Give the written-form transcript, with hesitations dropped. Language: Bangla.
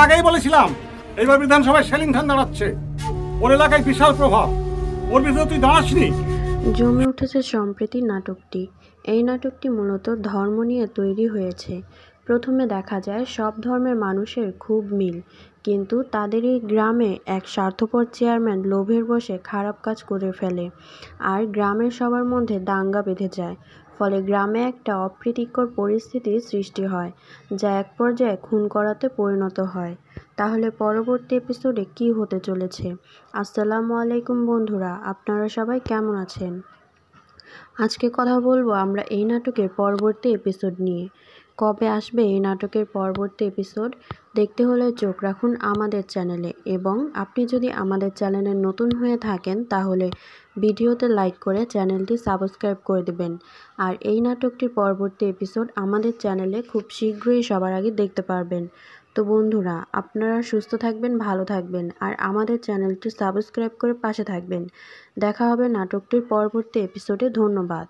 আগেই বলেছিলাম এইবার বিধানসভায় সেলিম খান দাঁড়াচ্ছে। ওর এলাকায় বিশাল প্রভাব, ওর বিরুদ্ধে তুই দাঁড়াসনি। জমে উঠেছে সম্প্রতি নাটকটি। এই নাটকটি মূলত ধর্ম নিয়ে তৈরি হয়েছে। প্রথমে দেখা যায় সব ধর্মের মানুষের খুব মিল, কিন্তু তাদেরই গ্রামে এক স্বার্থপর চেয়ারম্যান লোভের বশে খারাপ কাজ করে ফেলে, আর গ্রামের সবার মধ্যে দাঙ্গা বেঁধে যায়। ফলে গ্রামে একটা অপ্রীতিকর পরিস্থিতির সৃষ্টি হয়, যা এক পর্যায়ে খুন করাতে পরিণত হয়। তাহলে পরবর্তী এপিসোডে কী হতে চলেছে? আসসালামু আলাইকুম বন্ধুরা, আপনারা সবাই কেমন আছেন? আজকে কথা বলবো আমরা এই নাটকের পরবর্তী এপিসোড নিয়ে। কবে আসবে এই নাটকের পরবর্তী এপিসোড দেখতে হলে চোখ রাখুন আমাদের চ্যানেলে, এবং আপনি যদি আমাদের চ্যানেলে নতুন হয়ে থাকেন তাহলে ভিডিওতে লাইক করে চ্যানেলটি সাবস্ক্রাইব করে দেবেন। আর এই নাটকটির পরবর্তী এপিসোড আমাদের চ্যানেলে খুব শীঘ্রই সবার আগে দেখতে পারবেন। তো বন্ধুরা, আপনারা সুস্থ থাকবেন, ভালো থাকবেন, আর আমাদের চ্যানেলটি সাবস্ক্রাইব করে পাশে থাকবেন। দেখা হবে নাটকটির পরবর্তী এপিসোডে। ধন্যবাদ।